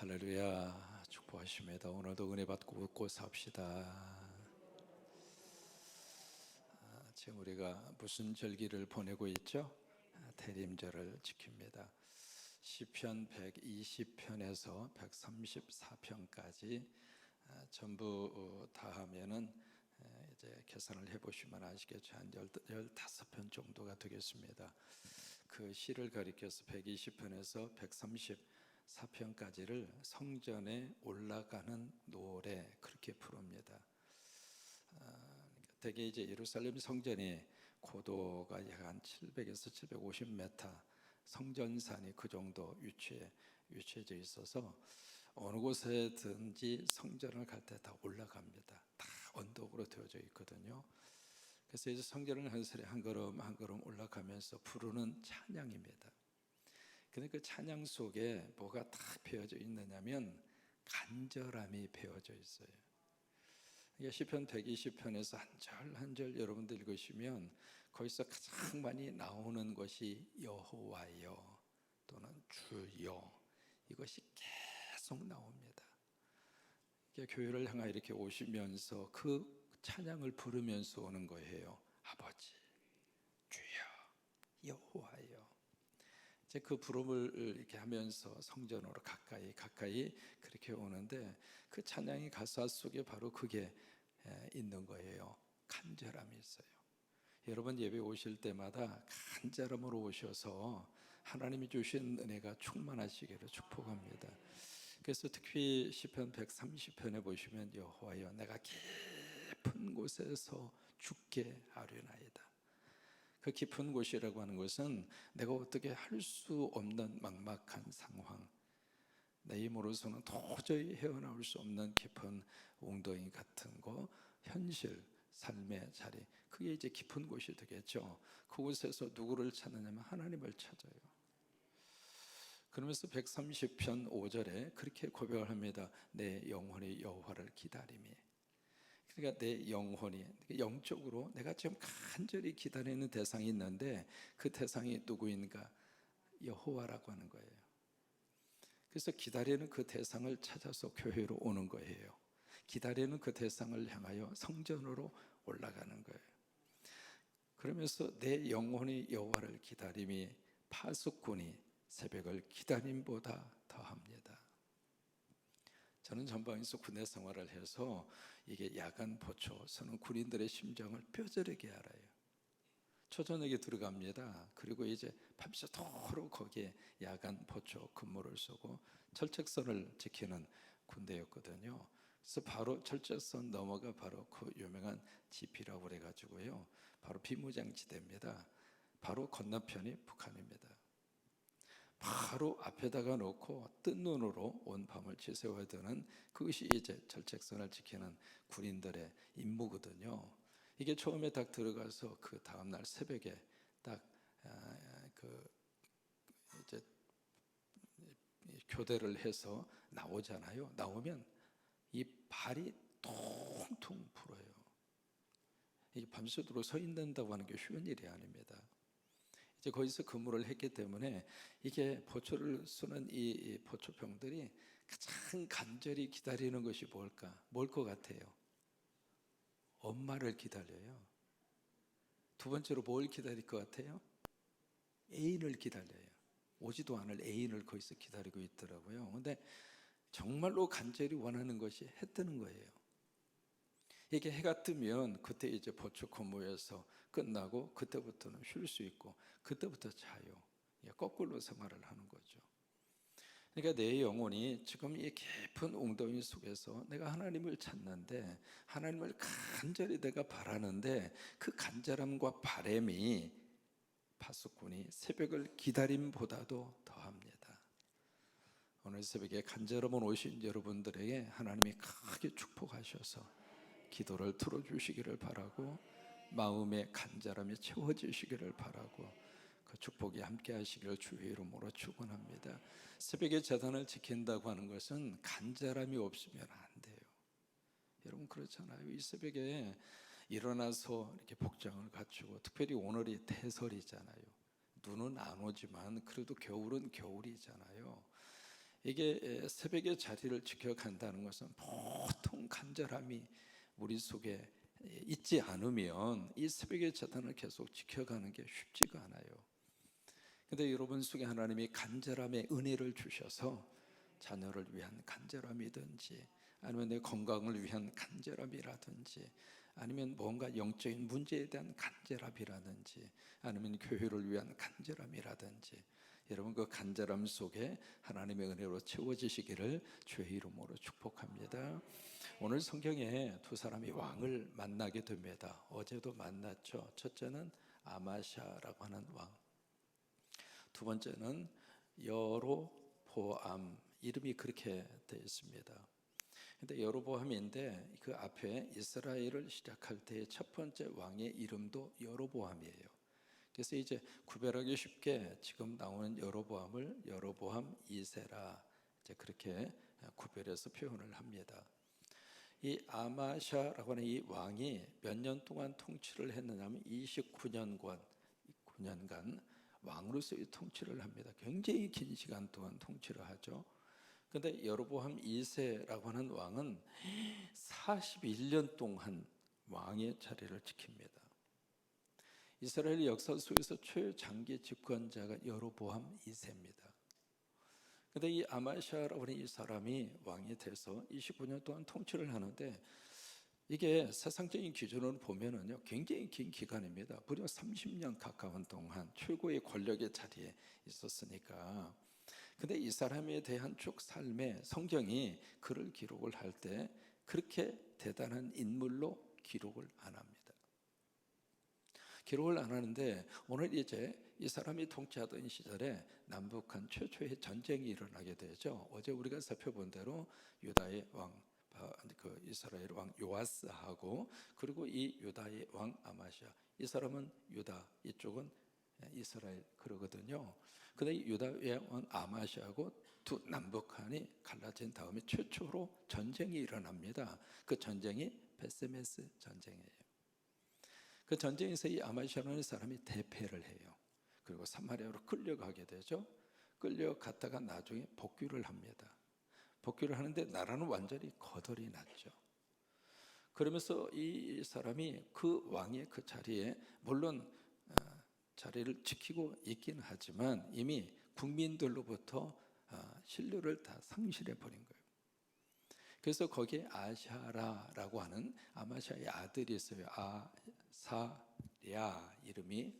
할렐루야, 축복하십니다. 오늘도 은혜 받고 웃고 삽시다. 지금 우리가 무슨 절기를 보내고 있죠? 대림절을 지킵니다. 시편 120편에서 134편까지 전부 다 하면은 이제 계산을 해보시면 아시겠죠. 한 15편 정도가 되겠습니다. 그 시를 가리켜서 120편에서 134편까지를 성전에 올라가는 노래 그렇게 부릅니다. 대개 이제 예루살렘 성전이 고도가 약 한 700에서 750m, 성전산이 그 정도 위치해져 있어서 어느 곳에든지 성전을 갈 때 다 올라갑니다. 다 언덕으로 되어져 있거든요. 그래서 이제 성전을 한 걸음 한 걸음 올라가면서 부르는 찬양입니다. 근데 그 찬양 속에 뭐가 딱 배어져 있느냐면 간절함이 배어져 있어요. 시편 120편에서 한 절 한 절 여러분들 읽으시면 거기서 가장 많이 나오는 것이 여호와여 또는 주여, 이것이 계속 나옵니다. 교회를 향하여 이렇게 오시면서 그 찬양을 부르면서 오는 거예요. 아버지, 주여, 여호와여. 이제 그 부름을 이렇게 하면서 성전으로 가까이 그렇게 오는데, 그 찬양의 가사 속에 바로 그게 있는 거예요. 간절함이 있어요. 여러분 예배 오실 때마다 간절함으로 오셔서 하나님이 주신 은혜가 충만하시기를 축복합니다. 그래서 특히 시편 130편에 보시면 여호와여 내가 깊은 곳에서 주께 아뢰나이다. 그 깊은 곳이라고 하는 것은 내가 어떻게 할 수 없는 막막한 상황, 내 힘으로서는 도저히 헤어나올 수 없는 깊은 웅덩이 같은 거, 현실, 삶의 자리, 그게 이제 깊은 곳이 되겠죠. 그곳에서 누구를 찾느냐면 하나님을 찾아요. 그러면서 130편 5절에 그렇게 고백을 합니다. 내 영혼이 여호와를 기다리며. 그러니까 내 영혼이, 영적으로 내가 지금 간절히 기다리는 대상이 있는데 그 대상이 누구인가? 여호와라고 하는 거예요. 그래서 기다리는 그 대상을 찾아서 교회로 오는 거예요. 기다리는 그 대상을 향하여 성전으로 올라가는 거예요. 그러면서 내 영혼이 여호와를 기다림이 파수꾼이 새벽을 기다림보다 더합니다. 저는 전방에서 군대 생활을 해서 이게 야간 보초 서는 군인들의 심정을 뼈저리게 알아요. 초저녁에 들어갑니다. 그리고 이제 밤새도록 거기에 야간 보초 근무를 쓰고 철책선을 지키는 군대였거든요. 그래서 바로 철책선 넘어가 바로 그 유명한 지피라고 그래가지고요, 바로 비무장지대입니다. 바로 건너편이 북한입니다. 바로 앞에다가 놓고 뜬 눈으로 온 밤을 지새워야 되는, 그것이 이제 철책선을 지키는 군인들의 임무거든요. 이게 처음에 딱 들어가서 그 다음날 새벽에 딱 그 이제 교대를 해서 나오잖아요. 나오면 이 발이 통통 불어요. 이게 밤새도록 서 있는다고 하는 게 쉬운 일이 아닙니다. 이제 거기서 근무를 했기 때문에 이게 보초를 쓰는 이 보초병들이 가장 간절히 기다리는 것이 뭘까? 뭘 것 같아요? 엄마를 기다려요. 두 번째로 뭘 기다릴 것 같아요? 애인을 기다려요. 오지도 않을 애인을 거기서 기다리고 있더라고요. 근데 정말로 간절히 원하는 것이 해 뜨는 거예요. 이게 해가 뜨면 그때 이제 보초 근무에서 끝나고 그때부터는 쉴 수 있고 그때부터 자요. 거꾸로 생활을 하는 거죠. 그러니까 내 영혼이 지금 이 깊은 웅덩이 속에서 내가 하나님을 찾는데, 하나님을 간절히 내가 바라는데 그 간절함과 바람이 파수꾼이 새벽을 기다림보다도 더합니다. 오늘 새벽에 간절함으로 오신 여러분들에게 하나님이 크게 축복하셔서 기도를 들어주시기를 바라고, 마음의 간절함이 채워지시기를 바라고, 그 축복이 함께 하시기를 주의 이름으로 축원합니다. 새벽에 제단을 지킨다고 하는 것은 간절함이 없으면 안 돼요. 여러분 그렇잖아요. 이 새벽에 일어나서 이렇게 복장을 갖추고, 특별히 오늘이 대설이잖아요. 눈은 안 오지만 그래도 겨울은 겨울이잖아요. 이게 새벽의 자리를 지켜간다는 것은 보통 간절함이 우리 속에 있지 않으면 이 새벽의 재단을 계속 지켜가는 게 쉽지가 않아요. 근데 여러분 속에 하나님이 간절함의 은혜를 주셔서 자녀를 위한 간절함이든지 아니면 내 건강을 위한 간절함이라든지 아니면 뭔가 영적인 문제에 대한 간절함이라든지 아니면 교회를 위한 간절함이라든지 여러분 그 간절함 속에 하나님의 은혜로 채워지시기를 주의 이름으로 축복합니다. 오늘 성경에 두 사람이 왕을 만나게 됩니다. 어제도 만났죠. 첫째는 아마샤라고 하는 왕, 두 번째는 여로보암, 이름이 그렇게 되어 있습니다. 근데 여로보암인데 그 앞에 이스라엘을 시작할 때의 첫 번째 왕의 이름도 여로보암이에요. 그래서 이제 구별하기 쉽게 지금 나오는 여로보암을 여로보암 2세라 이제 그렇게 구별해서 표현을 합니다. 이 아마샤라고 하는 이 왕이 몇 년 동안 통치를 했느냐면 29년간 왕으로서 통치를 합니다. 굉장히 긴 시간 동안 통치를 하죠. 그런데 여로보암 2세라고 하는 왕은 41년 동안 왕의 자리를 지킵니다. 이스라엘 역사 속에서 최장기 집권자가 여로보암 2세입니다. 그런데 이 아마샤라고 하는 이 사람이 왕이 돼서 29년 동안 통치를 하는데 이게 세상적인 기준으로 보면은요 굉장히 긴 기간입니다. 무려 30년 가까운 동안 최고의 권력의 자리에 있었으니까. 근데 이 사람에 대한 쭉 삶에 성경이 그를 기록을 할 때 그렇게 대단한 인물로 기록을 안 합니다. 기록을 안 하는데 오늘 이제 이 사람이 통치하던 시절에 남북한 최초의 전쟁이 일어나게 되죠. 어제 우리가 살펴본 대로 유다의 왕, 그 이스라엘 왕 요아스하고 그리고 이 유다의 왕 아마시아, 이 사람은 유다, 이쪽은 이스라엘 그러거든요. 근데 유다의 왕 아마시아하고 두 남북한이 갈라진 다음에 최초로 전쟁이 일어납니다. 그 전쟁이 베세메스 전쟁이에요. 그 전쟁에서 이 아마시아라는 사람이 대패를 해요. 그리고 사마리아로 끌려가게 되죠. 끌려갔다가 나중에 복귀를 합니다. 복귀를 하는데 나라는 완전히 거덜이 났죠. 그러면서 이 사람이 그 왕의 그 자리에 물론 자리를 지키고 있긴 하지만 이미 국민들로부터 신뢰를 다 상실해 버린 거예요. 그래서 거기에 아샤라라고 하는 아마샤의 아들이 있어요. 아사랴, 이름이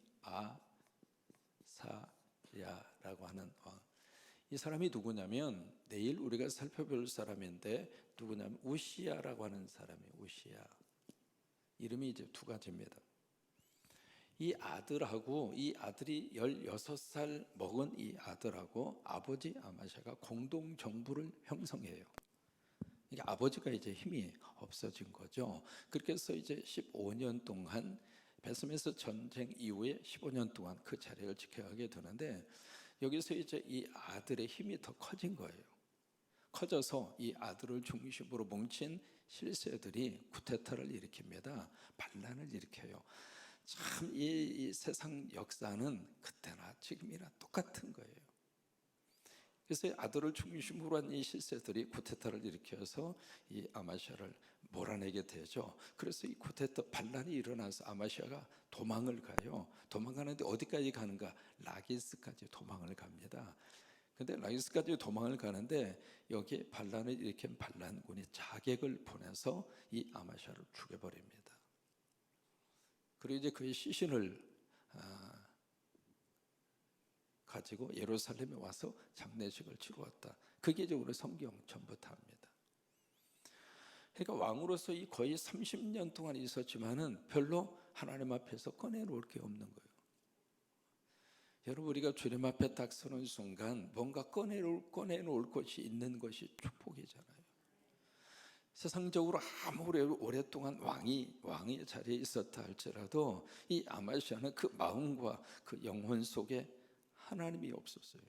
아사랴라고 하는 왕. 이 사람이 누구냐면 내일 우리가 살펴볼 사람인데 누구냐면 우시야라고 하는 사람이에요. 우시야. 이름이 이제 두 가지입니다. 이 아들하고 이 아들이 16살 먹은 이 아들하고 아버지 아마샤가 공동 정부를 형성해요. 아버지가 이제 힘이 없어진 거죠. 그렇게 해서 이제 15년 동안 베스메스 전쟁 이후에 15년 동안 그 자리를 지켜가게 되는데 여기서 이제 이 아들의 힘이 더 커진 거예요. 커져서 이 아들을 중심으로 뭉친 실세들이 쿠데타를 일으킵니다. 반란을 일으켜요. 참 이 세상 역사는 그때나 지금이나 똑같은 거예요. 그래서 아들을 중심으로 한 이 실세들이 쿠데타를 일으켜서 이 아마시아를 몰아내게 되죠. 그래서 이 쿠데타 반란이 일어나서 아마시아가 도망을 가요. 도망가는데 어디까지 가는가? 라기스까지 도망을 갑니다. 근데 라기스까지 도망을 가는데 여기에 반란을 일으킨 반란군이 자객을 보내서 이 아마시아를 죽여버립니다. 그리고 이제 그의 시신을 가지고 예루살렘에 와서 장례식을 치루었다. 그게 이제 우리 성경 전부 다입니다. 그러니까 왕으로서 이 거의 30년 동안 있었지만은 별로 하나님 앞에서 꺼내놓을 게 없는 거예요. 여러분 우리가 주님 앞에 딱 서는 순간 뭔가 꺼내놓을 것이 있는 것이 축복이잖아요. 세상적으로 아무리 오랫동안 왕의 자리에 있었다 할지라도 이 아마시아는 그 마음과 그 영혼 속에 하나님이 없었어요.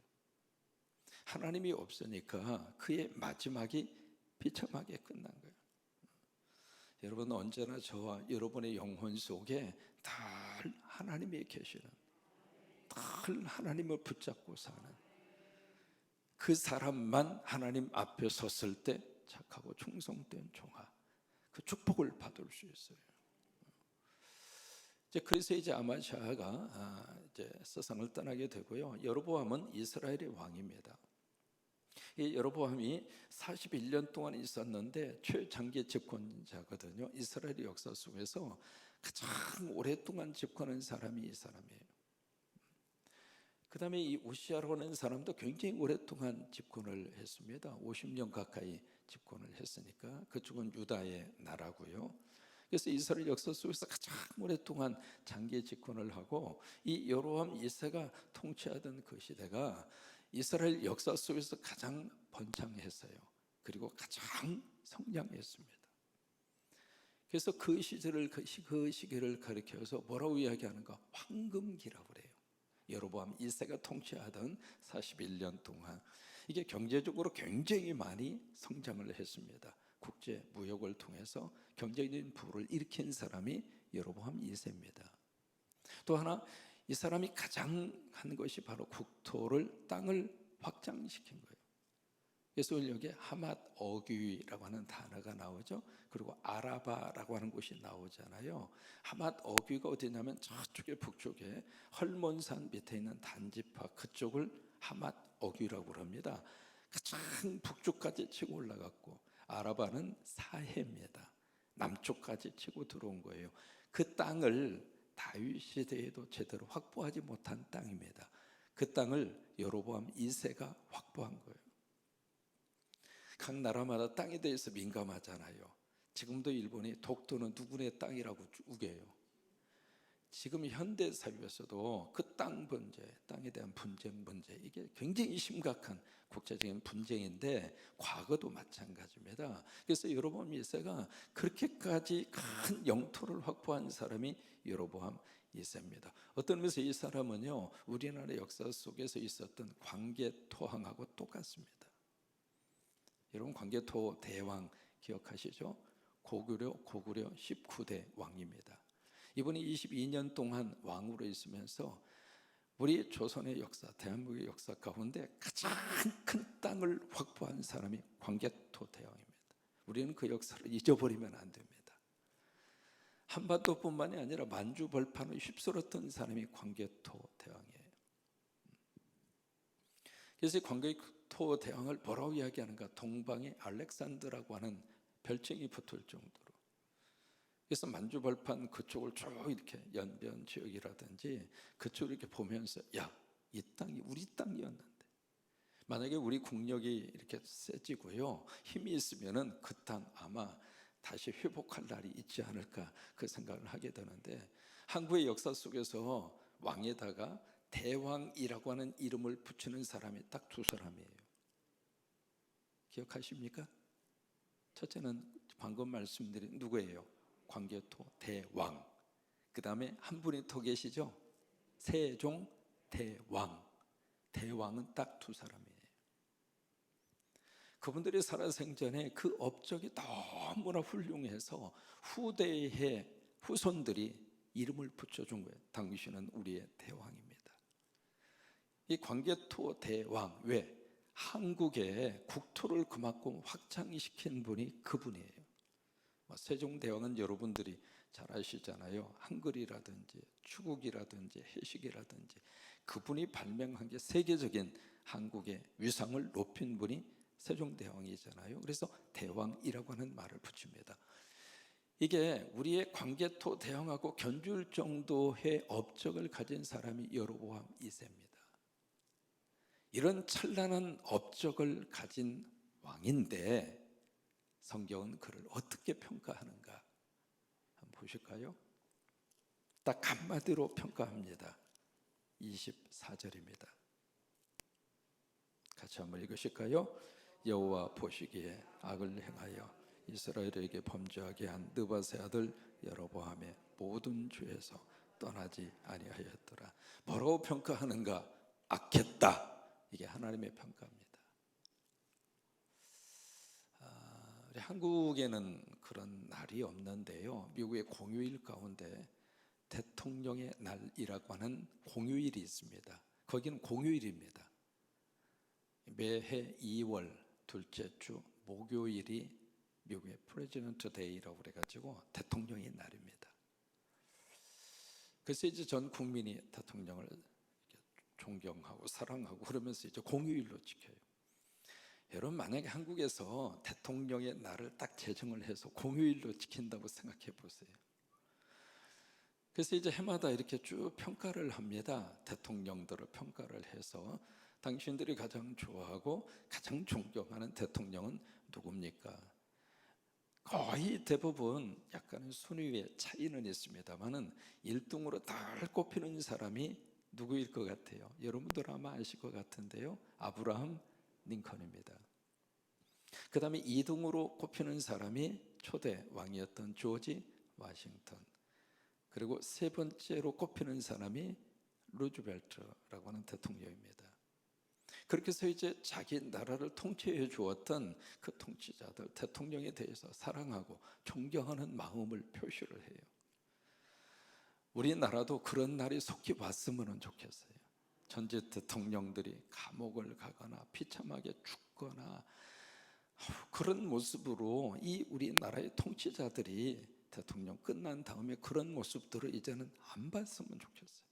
하나님이 없으니까 그의 마지막이 비참하게 끝난 거예요. 여러분 언제나 저와 여러분의 영혼 속에 늘 하나님이 계시는, 늘 하나님을 붙잡고 사는, 그 사람만 하나님 앞에 섰을 때 착하고 충성된 종아, 그 축복을 받을 수 있어요. 그래서 이제 아마시아가 이제 세상을 떠나게 되고요. 여로보암은 이스라엘의 왕입니다. 이 여로보암이 41년 동안 있었는데 최장기 집권자거든요. 이스라엘의 역사 속에서 가장 오랫동안 집권한 사람이 이 사람이에요. 그 다음에 이 우시아라고 하는 사람도 굉장히 오랫동안 집권을 했습니다. 50년 가까이 집권을 했으니까 그쪽은 유다의 나라고요. 그래서 이스라엘 역사 속에서 가장 오랫동안 장기 집권을 하고, 이 여로보암 2세가 통치하던 그 시대가 이스라엘 역사 속에서 가장 번창했어요. 그리고 가장 성장했습니다. 그래서 그 시절을, 그 시기를 가리켜서 뭐라고 이야기하는가? 황금기라고 그래요. 여로보암 2세가 통치하던 41년 동안 이게 경제적으로 굉장히 많이 성장을 했습니다. 국제 무역을 통해서 경제적인 부를 일으킨 사람이 여로보암 2세입니다. 또 하나, 이 사람이 가장 한 것이 바로 국토를, 땅을 확장시킨 거예요. 그래서 여기에 하맛 어귀라고 하는 단어가 나오죠. 그리고 아라바라고 하는 곳이 나오잖아요. 하맛 어귀가 어디냐면 저쪽에 북쪽에 헐몬산 밑에 있는 단지파 그쪽을 하맛 어귀라고 합니다. 가장 북쪽까지 치고 올라갔고, 아라바는 사해입니다. 남쪽까지 치고 들어온 거예요. 그 땅을 다윗 시대에도 제대로 확보하지 못한 땅입니다. 그 땅을 여로보암 2세가 확보한 거예요. 각 나라마다 땅에 대해서 민감하잖아요. 지금도 일본이 독도는 누구네 땅이라고 우겨요. 지금 현대 사회에서도 그 땅 문제, 땅에 대한 분쟁 문제, 이게 굉장히 심각한 국제적인 분쟁인데 과거도 마찬가지입니다. 그래서 여로보암 1세가 그렇게까지 큰 영토를 확보한 사람이 여로보암 2세입니다. 어떤 면에서 이 사람은요, 우리나라 역사 속에서 있었던 광개토왕하고 똑같습니다. 여러분, 광개토 대왕 기억하시죠? 고구려 19대 왕입니다. 이분이 22년 동안 왕으로 있으면서 우리 조선의 역사, 대한민국의 역사 가운데 가장 큰 땅을 확보한 사람이 광개토 대왕입니다. 우리는 그 역사를 잊어버리면 안 됩니다. 한반도뿐만이 아니라 만주 벌판을 휩쓸었던 사람이 광개토 대왕이에요. 그래서 광개토 대왕을 뭐라고 이야기하는가? 동방의 알렉산더라고 하는 별칭이 붙을 정도로. 그래서 만주 벌판 그쪽을 쭉 이렇게 연변 지역이라든지 그쪽을 이렇게 보면서, 야, 이 땅이 우리 땅이었는데, 만약에 우리 국력이 이렇게 세지고요, 힘이 있으면은 그 땅 아마 다시 회복할 날이 있지 않을까, 그 생각을 하게 되는데, 한국의 역사 속에서 왕에다가 대왕이라고 하는 이름을 붙이는 사람이 딱 두 사람이에요. 기억하십니까? 첫째는 방금 말씀드린 누구예요? 광개토 대왕. 그 다음에 한 분이 더 계시죠? 세종 대왕. 대왕은 딱 두 사람이에요. 그분들이 살아생전에 그 업적이 너무나 훌륭해서 후대의 후손들이 이름을 붙여준 거예요. 당신은 우리의 대왕입니다. 이 광개토 대왕, 왜? 한국의 국토를 그만큼 확장시킨 분이 그분이에요. 세종대왕은 여러분들이 잘 아시잖아요. 한글이라든지 추국이라든지 해식이라든지 그분이 발명한 게 세계적인 한국의 위상을 높인 분이 세종대왕이잖아요. 그래서 대왕이라고 하는 말을 붙입니다. 이게 우리의 광개토 대왕하고 견줄 정도의 업적을 가진 사람이 여로보암 2세입니다. 이런 찬란한 업적을 가진 왕인데 성경은 그를 어떻게 평가하는가 한번 보실까요? 딱 한마디로 평가합니다. 24절입니다. 같이 한번 읽으실까요? 여호와 보시기에 악을 행하여 이스라엘에게 범죄하게 한 느밧의 아들 여로보암의 모든 죄에서 떠나지 아니하였더라. 뭐라고 평가하는가? 악했다. 이게 하나님의 평가입니다. 한국에는 그런 날이 없는데요, 미국의 공휴일 가운데 대통령의 날이라고 하는 공휴일이 있습니다. 거기는 공휴일입니다. 매해 2월 둘째 주 목요일이 미국의 프레지던트 데이라고 그래가지고 대통령의 날입니다. 그래서 이제 전 국민이 대통령을 존경하고 사랑하고 그러면서 이제 공휴일로 지켜요. 여러분, 만약에 한국에서 대통령의 날을 딱 제정을 해서 공휴일로 지킨다고 생각해 보세요. 그래서 이제 해마다 이렇게 쭉 평가를 합니다. 대통령들을 평가를 해서 당신들이 가장 좋아하고 가장 존경하는 대통령은 누굽니까? 거의 대부분 약간의 순위의 차이는 있습니다만은 1등으로 늘 꼽히는 사람이 누구일 것 같아요? 여러분들 아마 아실 것 같은데요, 아브라함 링컨입니다. 그 다음에 2등으로 꼽히는 사람이 초대 왕이었던 조지 워싱턴, 그리고 세 번째로 꼽히는 사람이 루즈벨트라고 하는 대통령입니다. 그렇게 해서 이제 자기 나라를 통치해 주었던 그 통치자들, 대통령에 대해서 사랑하고 존경하는 마음을 표시를 해요. 우리나라도 그런 날이 속히 왔으면 좋겠어요. 전직 대통령들이 감옥을 가거나 비참하게 죽거나 그런 모습으로 이 우리나라의 통치자들이 대통령 끝난 다음에 그런 모습들을 이제는 안 봤으면 좋겠어요.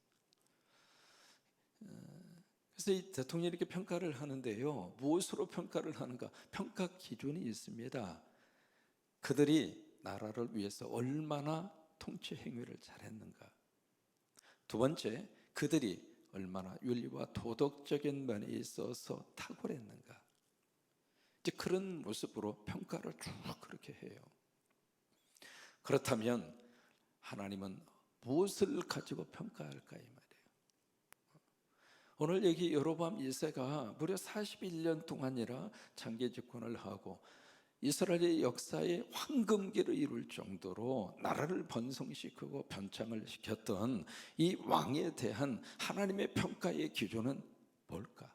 그래서 이 대통령이 이렇게 평가를 하는데요, 무엇으로 평가를 하는가? 평가 기준이 있습니다. 그들이 나라를 위해서 얼마나 통치 행위를 잘했는가. 두 번째, 그들이 얼마나 윤리와 도덕적인 면에 있어서 탁월했는가. 이제 그런 모습으로 평가를 쭉 그렇게 해요. 그렇다면 하나님은 무엇을 가지고 평가할까 이 말이에요. 오늘 여기 여로보암 1세가 무려 41년 동안이라 장기 집권을 하고 이스라엘의 역사의 황금기를 이룰 정도로 나라를 번성시키고 번창을 시켰던 이 왕에 대한 하나님의 평가의 기준은 뭘까?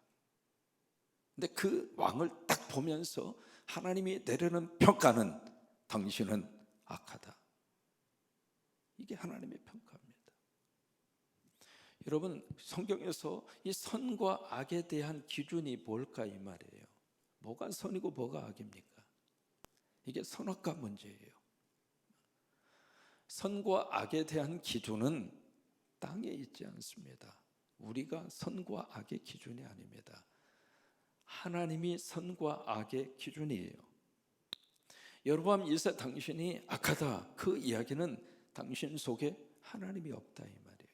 근데 그 왕을 딱 보면서 하나님이 내리는 평가는 당신은 악하다. 이게 하나님의 평가입니다. 여러분, 성경에서 이 선과 악에 대한 기준이 뭘까 이 말이에요. 뭐가 선이고 뭐가 악입니까? 이게 선악과 문제예요. 선과 악에 대한 기준은 땅에 있지 않습니다. 우리가 선과 악의 기준이 아닙니다. 하나님이 선과 악의 기준이에요. 여로보암 1세 당신이 악하다, 그 이야기는 당신 속에 하나님이 없다 이 말이에요.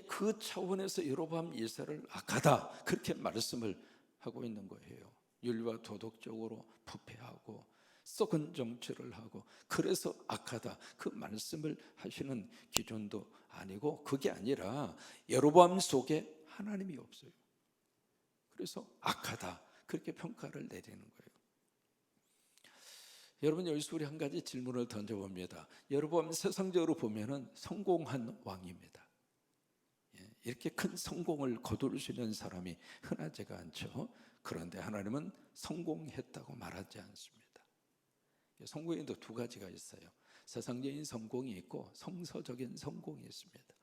그 차원에서 여로보암 1세를 악하다 그렇게 말씀을 하고 있는 거예요. 윤리와 도덕적으로 부패하고 썩은 정치를 하고 그래서 악하다, 그 말씀을 하시는 기준도 아니고, 그게 아니라 여로보암 속에 하나님이 없어요. 그래서 악하다 그렇게 평가를 내리는 거예요. 여러분, 여기서 우리 한 가지 질문을 던져봅니다. 여로보암 세상적으로 보면은 성공한 왕입니다. 이렇게 큰 성공을 거둘 수 있는 사람이 흔하지가 않죠. 그런데 하나님은 성공했다고 말하지 않습니다. 성공에도 두 가지가 있어요. 세상적인 성공이 있고 성서적인 성공이 있습니다.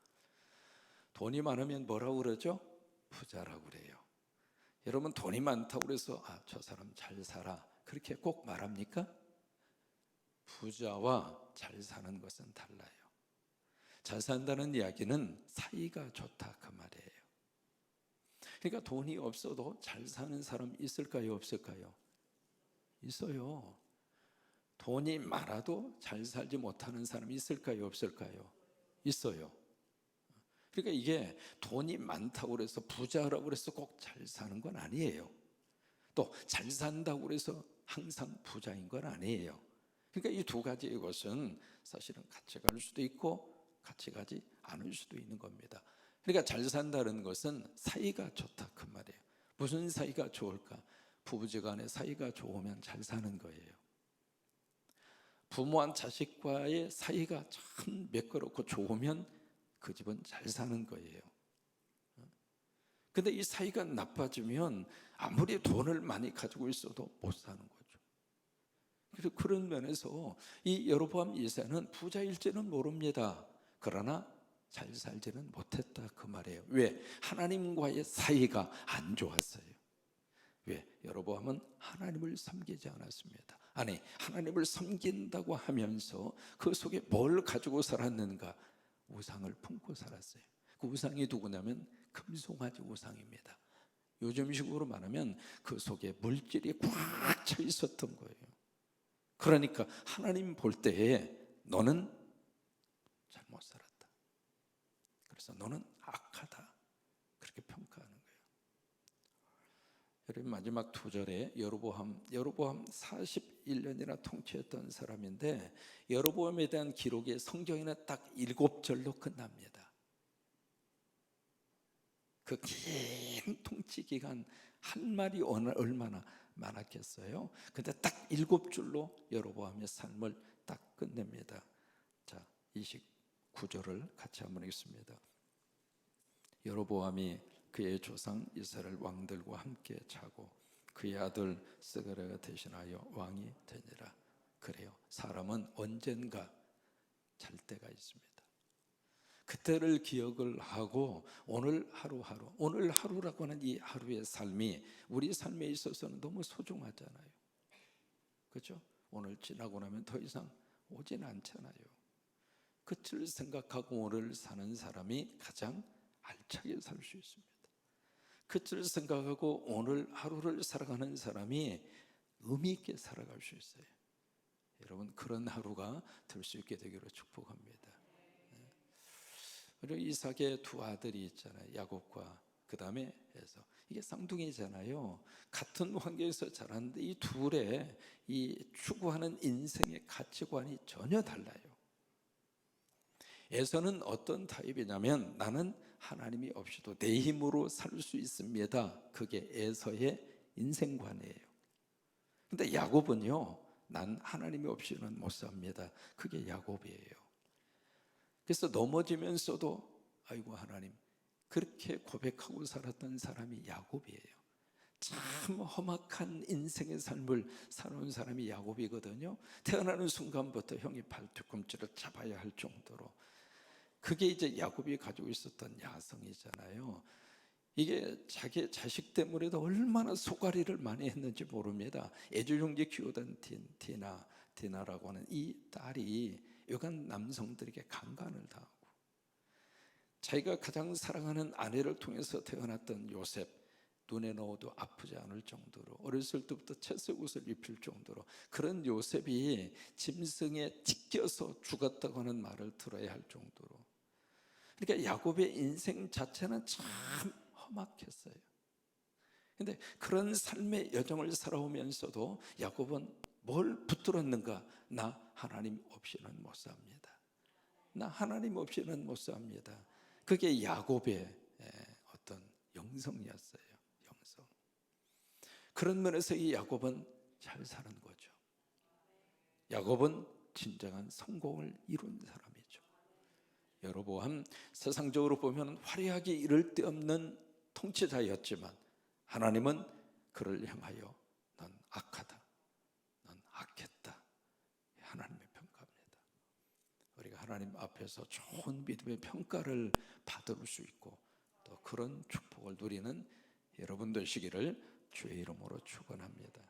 돈이 많으면 뭐라고 그러죠? 부자라고 그래요. 여러분, 돈이 많다고 그래서 저 사람 잘 살아 그렇게 꼭 말합니까? 부자와 잘 사는 것은 달라요. 잘 산다는 이야기는 사이가 좋다 그 말이에요. 그러니까 돈이 없어도 잘 사는 사람 있을까요, 없을까요? 있어요. 돈이 많아도 잘 살지 못하는 사람이 있을까요, 없을까요? 있어요. 그러니까 이게 돈이 많다고 해서 부자라고 해서 꼭 잘 사는 건 아니에요. 또 잘 산다고 해서 항상 부자인 건 아니에요. 그러니까 이 두 가지의 것은 사실은 같이 갈 수도 있고 같이 가지 않을 수도 있는 겁니다. 그러니까 잘 산다는 것은 사이가 좋다 그 말이에요. 무슨 사이가 좋을까? 부부지간의 사이가 좋으면 잘 사는 거예요. 부모와 자식과의 사이가 참 매끄럽고 좋으면 그 집은 잘 사는 거예요. 근데 이 사이가 나빠지면 아무리 돈을 많이 가지고 있어도 못 사는 거죠. 그래서 그런 면에서 이 여로보암 2세는 부자일지는 모릅니다. 그러나 잘 살지는 못했다 그 말이에요. 왜? 하나님과의 사이가 안 좋았어요. 왜? 여로보암은 하나님을 섬기지 않았습니다. 아니, 하나님을 섬긴다고 하면서 그 속에 뭘 가지고 살았는가? 우상을 품고 살았어요. 그 우상이 누구냐면 금송아지 우상입니다. 요즘식으로 말하면 그 속에 물질이 꽉 차 있었던 거예요. 그러니까 하나님 볼 때에 너는 잘못 살았다, 그래서 너는 악하다, 그렇게 평가하는 거예요. 여러분, 마지막 두 절에 여로보암 41년이나 통치했던 사람인데, 여로보암에 대한 기록이 성경에는 딱 7절로 끝납니다. 그 긴 통치 기간 할 말이 얼마나 많았겠어요. 근데 딱 7줄로 여로보암의 삶을 딱 끝냅니다. 자, 29절을 같이 한번 읽습니다. 여로보암이 그의 조상 이스라엘 왕들과 함께 자고 그의 아들 스가랴가 대신하여 왕이 되니라. 그래요, 사람은 언젠가 잘 때가 있습니다. 그때를 기억을 하고 오늘 하루하루, 오늘 하루라고 하는 이 하루의 삶이 우리 삶에 있어서는 너무 소중하잖아요. 그렇죠? 오늘 지나고 나면 더 이상 오진 않잖아요. 끝을 생각하고 오늘 사는 사람이 가장 알차게 살 수 있습니다. 끝을 생각하고 오늘 하루를 살아가는 사람이 의미 있게 살아갈 수 있어요. 여러분, 그런 하루가 될 수 있게 되기로 축복합니다. 그리고 이삭의 두 아들이 있잖아요. 야곱과 그 다음에 에서. 이게 쌍둥이잖아요. 같은 환경에서 자랐는데 이 둘의 이 추구하는 인생의 가치관이 전혀 달라요. 에서는 어떤 타입이냐면, 나는 하나님이 없이도 내 힘으로 살 수 있습니다. 그게 에서의 인생관이에요. 근데 야곱은요, 난 하나님이 없이는 못 삽니다. 그게 야곱이에요. 그래서 넘어지면서도 아이고 하나님, 그렇게 고백하고 살았던 사람이 야곱이에요. 참 험악한 인생의 삶을 살아온 사람이 야곱이거든요. 태어나는 순간부터 형이 발뒤꿈치를 잡아야 할 정도로. 그게 이제 야곱이 가지고 있었던 야성이잖아요. 이게 자기 자식 때문에도 얼마나 소가리를 많이 했는지 모릅니다. 애주형제 키우던 디나라고 하는 이 딸이 여간 남성들에게 강간을 당하고, 자기가 가장 사랑하는 아내를 통해서 태어났던 요셉, 눈에 넣어도 아프지 않을 정도로 어렸을 때부터 채색 옷을 입힐 정도로 그런 요셉이 짐승에 찢겨서 죽었다고 하는 말을 들어야 할 정도로. 그러니까 야곱의 인생 자체는 참 험악했어요. 근데 그런 삶의 여정을 살아오면서도 야곱은 뭘 붙들었는가? 나 하나님 없이는 못 삽니다. 나 하나님 없이는 못 삽니다. 그게 야곱의 어떤 영성이었어요. 영성. 그런 면에서 이 야곱은 잘 사는 거죠. 야곱은 진정한 성공을 이룬 사람이죠. 여로보암, 세상적으로 보면 화려하게 이를 데 없는 통치자였지만 하나님은 그를 향하여 넌 악하다, 넌 악했다, 하나님의 평가입니다. 우리가 하나님 앞에서 좋은 믿음의 평가를 받을 수 있고 또 그런 축복을 누리는 여러분 되시기를 주의 이름으로 축원합니다.